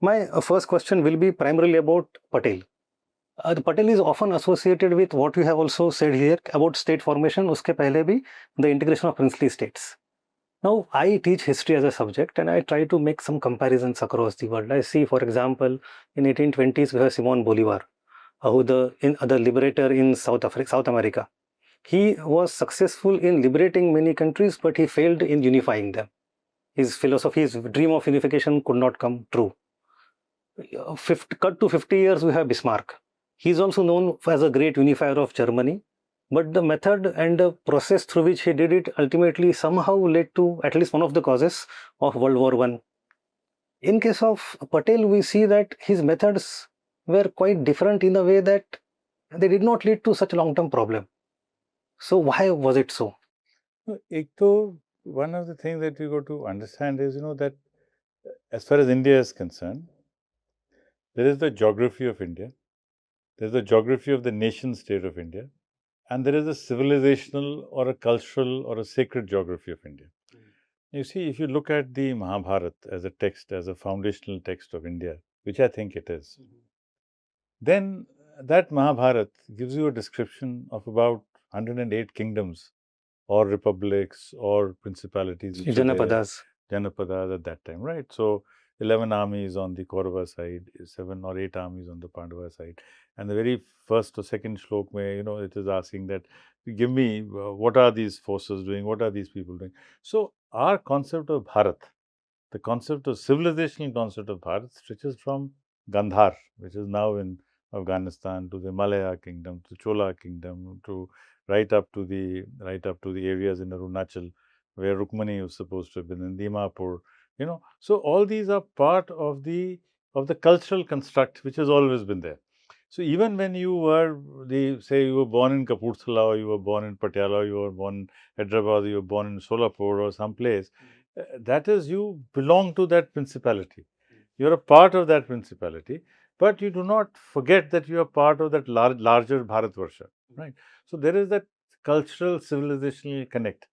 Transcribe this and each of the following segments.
My first question will be primarily about Patel. The Patel is often associated with what you have also said here about state formation. Uske pehle bhi the integration of princely states. Now, I teach history as a subject and I try to make some comparisons across the world. I see, for example, in 1820s we have Simon Bolivar, the liberator in South America. He was successful in liberating many countries, but he failed in unifying them. His philosophy, his dream of unification could not come true. Cut to 50 years, we have Bismarck. He is also known as a great unifier of Germany, but the method and the process through which he did it ultimately somehow led to at least one of the causes of World War One. In case of Patel, we see that his methods were quite different in a way that they did not lead to such a long-term problem. So why was it so? One of the things that we got to understand is, that as far as India is concerned, there is the geography of India, there is the geography of the nation state of India, and there is a civilizational or a cultural or a sacred geography of India. You see, if you look at the Mahabharata as a text, as a foundational text of India, which I think it is, then that Mahabharata gives you a description of about 108 kingdoms or republics or principalities which were there, Janapadas. Janapadas at that time, right? So 11 armies on the Kaurava side, 7 or 8 armies on the Pandava side. And the very first or second shlok mein, it is asking that, give me, what are these forces doing? What are these people doing? So our concept of Bharat, the concept of civilizational concept of Bharat stretches from Gandhar, which is now in Afghanistan, to the Malaya kingdom, to Chola kingdom, to right up to the areas in Arunachal where Rukmani was supposed to have been, in Dimapur. So all these are part of the cultural construct which has always been there. So even when you were you were born in Kapurthala, or you were born in Patiala, or you were born in Hyderabad, or you were born in Solapur or someplace, that is, you belong to that principality. You're a part of that principality, but you do not forget that you are part of that larger Bharatvarsha, right? So there is that cultural civilizational connect.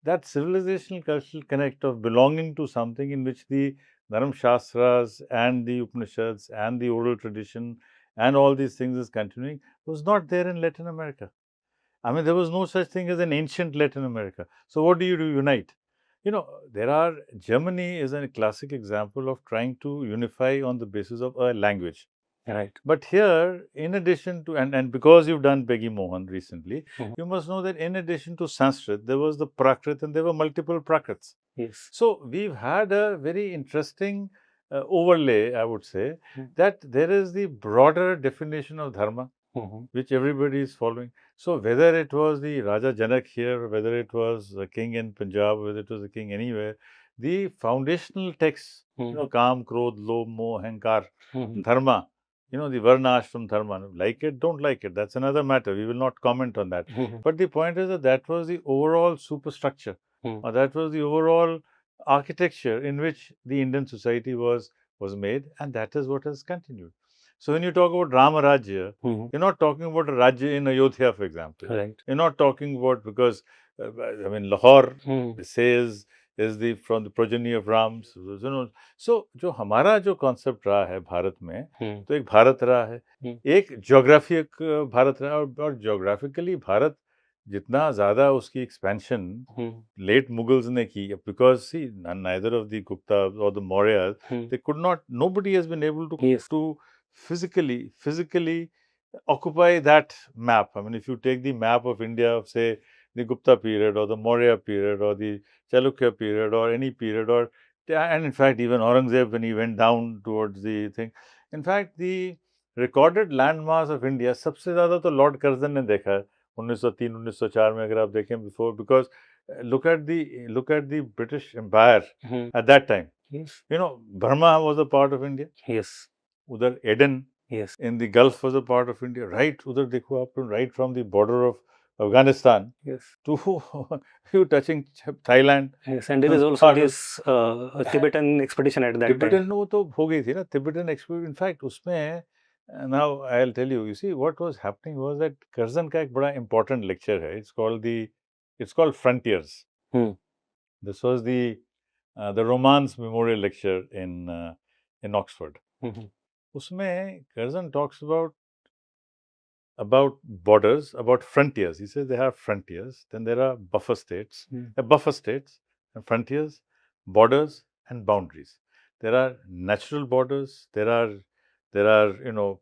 That civilizational cultural connect of belonging to something in which the Dharma Shastras and the Upanishads and the oral tradition and all these things is continuing was not there in Latin America. I mean, there was no such thing as an ancient Latin America. So what do you do? Unite. Germany is a classic example of trying to unify on the basis of a language. Right. But here, in addition to, and because you've done Peggy Mohan recently, you must know that in addition to Sanskrit, there was the Prakrit and there were multiple Prakrits. Yes. So we've had a very interesting overlay, I would say, that there is the broader definition of Dharma, which everybody is following. So whether it was the Raja Janak here, whether it was a king in Punjab, whether it was a king anywhere, the foundational texts, Kam, Krodh, Lobh, Moh, Ahankar, Dharma, the Varna Ashram Dharma, like it, don't like it, that's another matter. We will not comment on that. But the point is that that was the overall superstructure, or that was the overall architecture in which the Indian society was made, and that is what has continued. So when you talk about Rama Rajya, you're not talking about a Rajya in Ayodhya, for example. Right. You're not talking about, because, Lahore says is from the progeny of Ram. So जो हमारा जो concept रहा है भारत में, तो एक भारत रहा है, एक geographic भारत रहा है, और geographically भारत जितना ज़्यादा उसकी expansion late Mughals ने की, because see, neither of the Guptas or the Mauryas, they could not, nobody has been able to physically occupy that map. I mean, if you take the map of India of, say, the Gupta period or the Maurya period or the Chalukya period or any period, and in fact even Aurangzeb when he went down towards the thing, in fact the recorded landmass of India सबसे ज़्यादा तो Lord Curzon ने देखा है 1903-1904 में, अगर आप देखें before, because look at the British Empire at that time. Yes. Burma was a part of India. Yes. Udhar Aden in the Gulf was a part of India. Right, udhar dekho aap, right from the border of Afghanistan to you touching Thailand. Yes, and there is also this Tibetan expedition at that time. Tibetan वो तो हो गई थी ना, Tibetan expedition. In fact, उसमें now I'll tell you. You see, what was happening was that Curzon का एक बड़ा important lecture है. It's called Frontiers. This was the Romance Memorial Lecture in in Oxford. Mhm. Usme Curzon talks about borders, about frontiers. He says there are frontiers, then there are buffer states, and frontiers, borders, and boundaries. There are natural borders, there are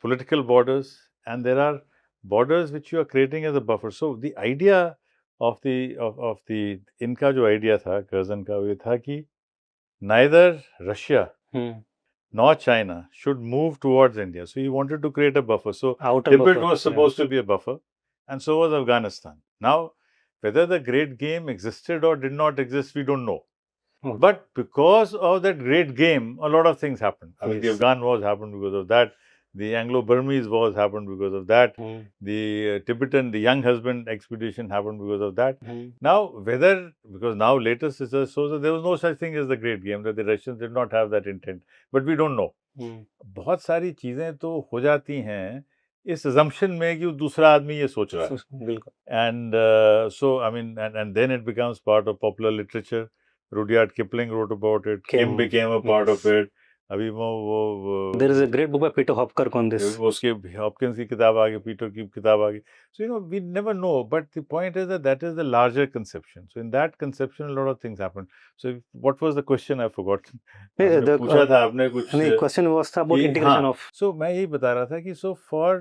political borders, and there are borders which you are creating as a buffer. So the idea of the इनका जो idea था Curzon का वो था कि neither Russia Hmm. nor China should move towards India. So he wanted to create a buffer. So Outer Tibet buffer, was supposed to be a buffer, and so was Afghanistan. Now, whether the great game existed or did not exist, we don't know. Hmm. But because of that great game, a lot of things happened. I mean, the Yes. Afghan wars happened because of that. The Anglo-Burmese wars happened because of that. Hmm. The Tibetan, the young husband expedition happened because of that. Hmm. Now, because now latest research shows that there was no such thing as the great game, that the Russians did not have that intent. But we don't know. Hmm. बहुत सारी चीजें तो हो जाती हैं इस assumption में कि दूसरा आदमी ये सोच रहा है. बिल्कुल. And so, I mean, and then it becomes part of popular literature. Rudyard Kipling wrote about it. Kim became a part of it. अभी वो There is a great book by Peter Hopkirk on this. उसके Hopkins की किताब आ गई, Peter की किताब आ गई. So we never know, but the point is that is the larger conception. So in that conception, a lot of things happen. So what was the question? I forgot. पूछा था आपने कुछ. नहीं, question was about integration of. So मैं यही बता रहा था कि so for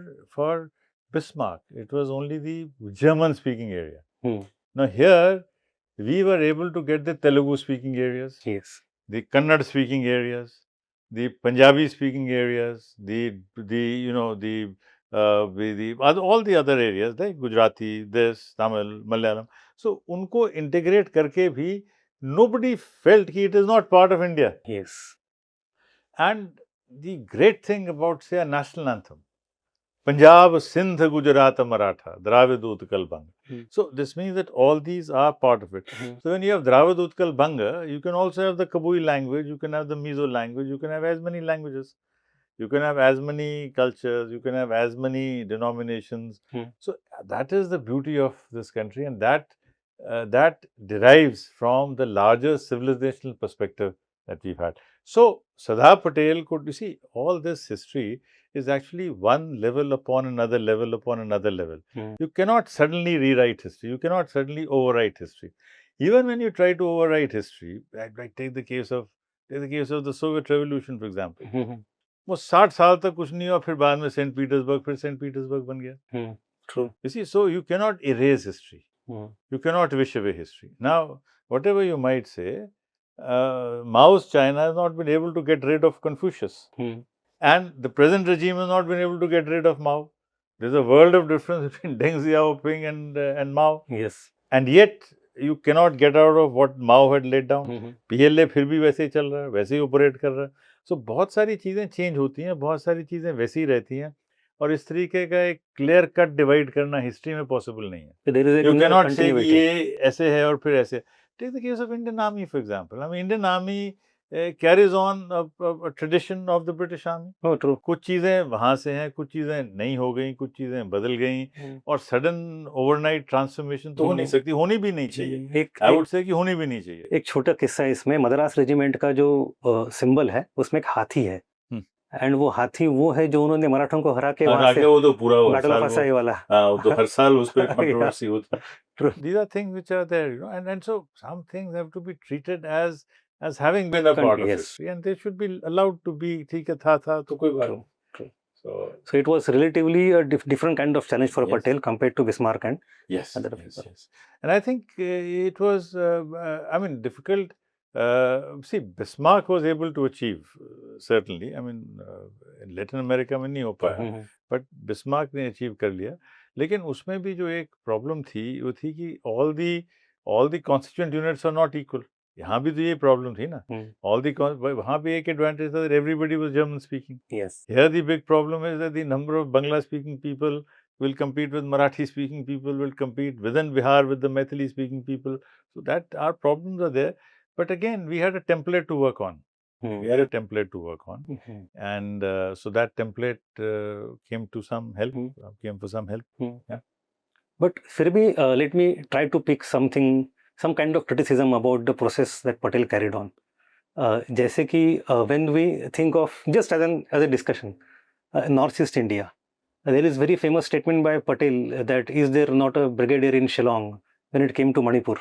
Bismarck, it was only the German-speaking area. Now here, we were able to get the Telugu-speaking areas, Yes. the Kannada-speaking areas, the Punjabi-speaking areas, all the other areas, like Gujarati, this, Tamil, Malayalam. So उनको integrate करके भी nobody felt कि it is not part of India. Yes. And the great thing about, say, a national anthem, Punjab, Sindh, Gujarat, Maratha, Dravid, Utkal, Banga. So this means that all these are part of it. So when you have Dravid, Utkal, Banga, you can also have the Kabui language, you can have the Mizo language, you can have as many languages, you can have as many cultures, you can have as many denominations. So that is the beauty of this country, and that derives from the larger civilizational perspective that we've had. So Sardar Patel could, you see, all this history is actually one level upon another level upon another level. You cannot suddenly rewrite history. You cannot suddenly overwrite history. Even when you try to overwrite history, like take the case of the Soviet Revolution, for example. वो 60 साल तक कुछ नहीं हुआ, फिर बाद में Saint Petersburg बन गया. True. You see, so you cannot erase history. You cannot wish away history. Now, whatever you might say, Mao's China has not been able to get rid of Confucius. And the present regime has not been able to get rid of Mao. There's a world of difference between Deng Xiaoping and Mao. Yes. And yet, you cannot get out of what Mao had laid down. PLA फिर भी वैसे ही चल रहा है, वैसे ही operate कर रहा है. So बहुत सारी चीज़ें चेंज होती हैं, बहुत सारी चीज़ें वैसी ही रहती हैं, और इस तरीके का एक क्लियर कट डिवाइड करना हिस्ट्री में पॉसिबल नहीं है. You cannot say कि ये ऐसे है और फिर ऐसे. Take the case of Indian Army, for example. I mean, Indian Army carries on a tradition of the British Army. Oh, true. कुछ चीज़ें वहाँ से हैं, कुछ चीज़ें नहीं हो गई, कुछ चीज़ें बदल गई, और सडन ओवरनाइट ट्रांसफॉर्मेशन तो हो नहीं सकती, होनी भी नहीं चाहिए. I would say कि होनी भी नहीं चाहिए. एक छोटा किस्सा है इसमें. मद्रास रेजिमेंट का जो सिंबल है, उसमें एक हाथी है. एंड वो हाथी वो है जो उन्होंने मराठों को हरा के वहाँ से वो तो पूरा बैटल ऑफ असाई वाला. वो तो हर साल उस पे कंट्रोवर्सी होता है. These are things which are there, and so some things have to be treated as having been a part of history, and they should be allowed to be. ठीक है, था तो कोई बात नहीं. So it was relatively a different kind of challenge for Patel compared to Bismarck and other people. Yes. And I think it was, difficult. See, Bismarck was able to achieve, certainly. I mean, in Latin America में नहीं हो पाया, but Bismarck ने achieve कर लिया. लेकिन उसमें भी जो एक problem थी, वो थी कि all the constituent units are not equal. यहाँ भी तो ये problem थी ना. वहाँ भी एक advantage था that everybody was German speaking. Yes. Here the big problem is that the number of Bangla speaking people will compete with Marathi speaking people, will compete within Bihar with the Maithili speaking people. So that our problems are there. But again, we had a template to work on. And so that template came for some help. Yeah. But फिर भी let me try to pick some kind of criticism about the process that Patel carried on. जैसे कि when we think of just as a discussion, Northeast India, there is very famous statement by Patel that is there not a brigadier in Shillong when it came to Manipur.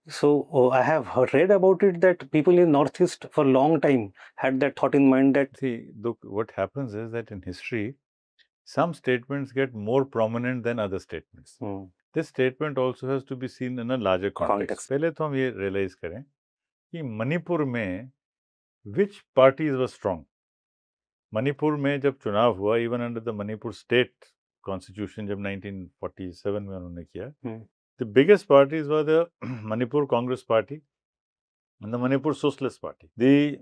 So I have read about it that people in Northeast for a long time had that thought in mind that See, look, what happens is that in history, some statements get more prominent than other statements. This statement also has to be seen in a larger context. पहले तो हम ये realize करें कि मणिपुर में which parties were strong. Manipur में जब चुनाव हुआ, even under the Manipur state constitution जब 1947 में उन्होंने किया, the biggest parties were the Manipur Congress Party and the Manipur Socialist Party. The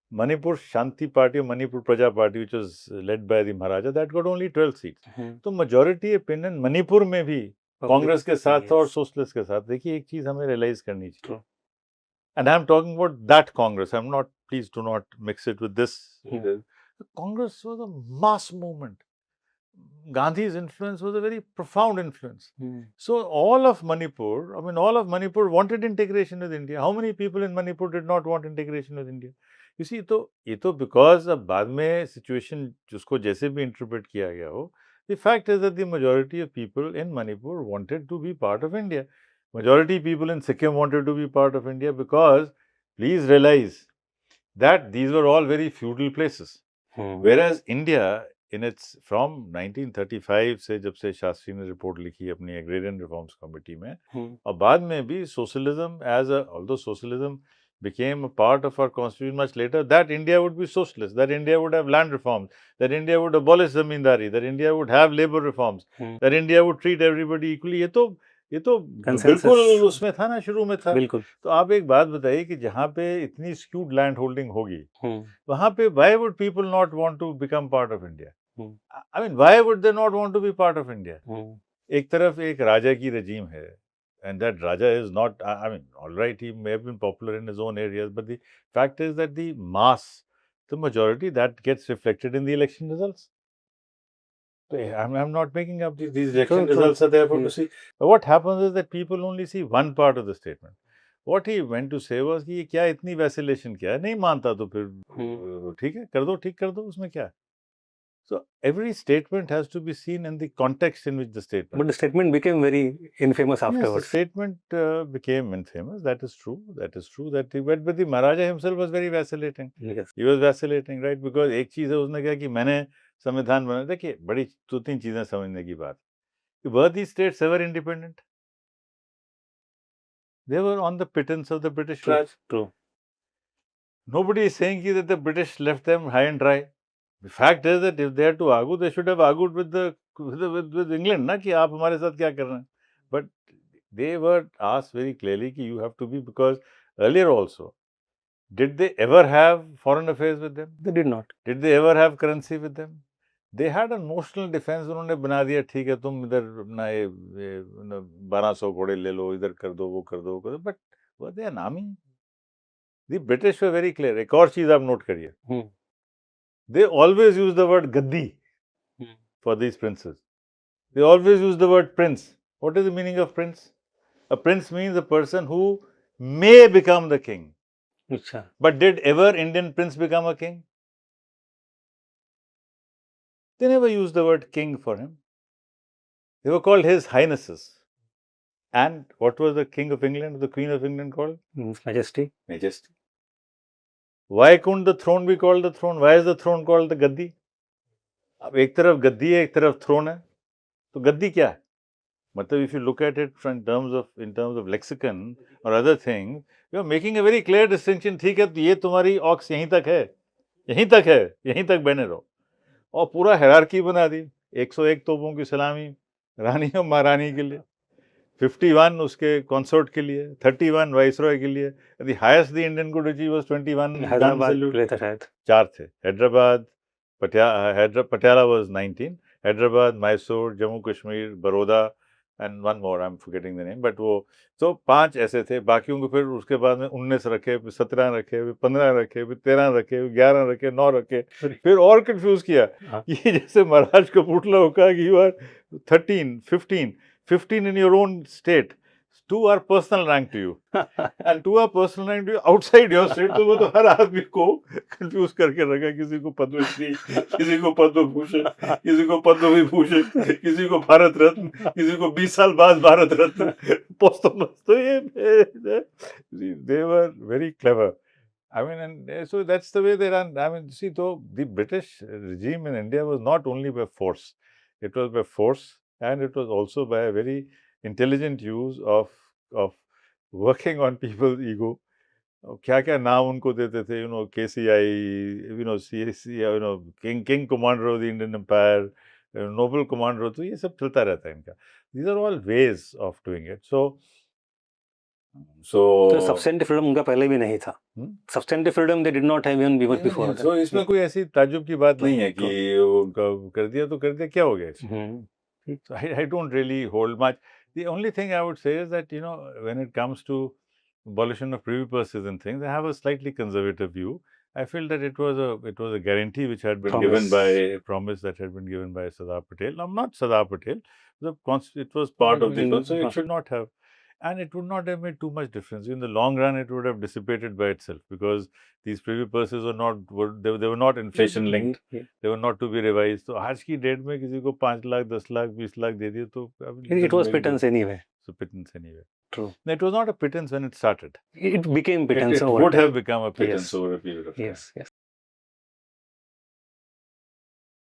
Manipur Shanti Party or Manipur Praja Party, which was led by the Maharaja, that got only 12 seats. तो majority opinion Manipur में भी कांग्रेस के साथ और socialist के साथ. देखिए एक चीज हमें रियलाइज करनी चाहिए. And I'm talking about that Congress. I'm not, please do not mix it with this. The Congress was a mass movement. Gandhi's influence was a very profound influence. So all of Manipur, I mean, all of Manipur wanted integration with India. How many people in Manipur did not want integration with India? You see, तो ये तो because अब बाद में situation जिसको जैसे भी interpret किया गया हो, the fact is that the majority of people in Manipur wanted to be part of India. Majority people in Sikkim wanted to be part of India because, please realize that these were all very feudal places. Whereas India, in its from 1935 से जब से शास्त्री ने report लिखी अपनी agrarian reforms committee में, और बाद में भी socialism as a, although socialism became a part of our constitution much later, that India would be socialist, that India would have land reforms, that India would abolish zamindari, that India would have labor reforms, that India would treat everybody equally. ये तो बिल्कुल उसमें था ना, शुरू में था. बिल्कुल. तो आप एक बात बताइए कि जहाँ पे इतनी skewed land holding होगी, वहाँ पे why would people not want to become part of India? I mean, why would they not want to be part of India? एक तरफ एक राजा की regime है, and that Raja is not, I mean, all right, he may have been popular in his own areas, but the fact is that the mass, the majority, that gets reflected in the election results. I'm not making up these election results are there for to see. But what happens is that people only see one part of the statement. What he meant to say was कि क्या इतनी vacillation क्या है, नहीं मानता तो फिर ठीक है, कर दो, ठीक कर दो, उसमें क्या है. So every statement has to be seen in the context in which the statement. But the statement became very infamous afterwards. Yes, the statement became infamous. That is true. That is true. That but the Maharaja himself was very vacillating. Yes. He was vacillating, right? Because एक चीज है, उसने कहा कि मैंने संविधान बना. देखिए बड़ी दो तीन चीजें समझने की बात. Were these states ever independent? They were on the pittance of the British Raj. True. Nobody is saying that the British left them high and dry. The fact is that if they had to argue, they should have argued with England, ना कि आप हमारे साथ क्या कर रहे हैं. But they were asked very clearly कि you have to be, because earlier also, did they ever have foreign affairs with them? They did not. Did they ever have currency with them? They had a notional defense. उन्होंने बना दिया, ठीक है तुम इधर अपना ये 1200 घोड़े ले लो, इधर कर दो, वो कर दो, but were they an army? The British were very clear. एक और चीज आप नोट करिए. They always use the word Gaddi for these princes. They always use the word prince. What is the meaning of prince? A prince means a person who may become the king. Achha. But did ever Indian prince become a king? They never used the word king for him. They were called His Highnesses. And what was the King of England, the Queen of England called? Majesty. Majesty. Why couldn't the throne be called the throne? Why is the throne called the Gaddi? अब एक तरफ गद्दी है, एक तरफ throne है, तो गद्दी क्या है? मतलब if you look at it in terms of lexicon or other things, you are making a very clear distinction. ठीक है, तो ये तुम्हारी ox यहीं तक है, यहीं तक बने रहो, और पूरा hierarchy बना दी. 101 तोपों की सलामी रानी और महारानी के लिए, 51 उसके consort के लिए, 31 वाइसरॉय के लिए. The highest the Indian could achieve was 21 gun salute. 4 थे. Hyderabad, Patiala was 19. Hyderabad, Mysore, Jammu Kashmir, Baroda, and one more, I'm forgetting the name. But वो तो 5 ऐसे थे. बाकियों को फिर उसके बाद में 19 रखे, फिर 17 रखे, फिर 15 रखे, फिर 13 रखे, 11 रखे, 9 रखे. फिर और कंफ्यूज किया. ये जैसे महाराज कपूरथला हो कहा कि you are 13, 15 in your own state. 2 are personal rank to you. And 2 are personal rank to you outside your state. तो वो तो हर आदमी को कंफ्यूज करके रखा, किसी को पद्मश्री, किसी को पद्म भूषण, किसी को पद्म विभूषण, किसी को भारत रत्न, किसी को 20 साल बाद भारत रत्न पोस्टमस. तो ये they were very clever. I mean, and so that's the way they run. I mean, see, though the British regime in India was not only by force, it was by force, and it was also by a very intelligent use of working on people's ego. क्या क्या नाम उनको देते थे, KCI, CSI, King Commander of the Indian Empire, Noble Commander, तो ये सब चलता रहता है इनका. These are all ways of doing it. तो substantive freedom उनका पहले भी नहीं था. Substantive freedom they did not have even before. So इसमें कोई ऐसी ताज्जुब की बात नहीं है कि उनका कर दिया तो कर दिया, क्या हो गया इसमें? So I don't really hold much. The only thing I would say is that, when it comes to abolition of privy purses and things, I have a slightly conservative view. I feel that it was a guarantee which had been given by a promise that had been given by Sardar Patel. Now, not Sardar Patel, it was part of the so it should not have. And it would not have made too much difference. In the long run, it would have dissipated by itself because these privy purses were not inflation linked. They were not to be revised. So, आज की date में किसी को 5 लाख, 10 लाख, 20 लाख दे दिए तो it was pittance anyway. So pittance anyway. True. It was not a pittance when it started. It became pittance. It would have become a pittance over a period of time. Yes.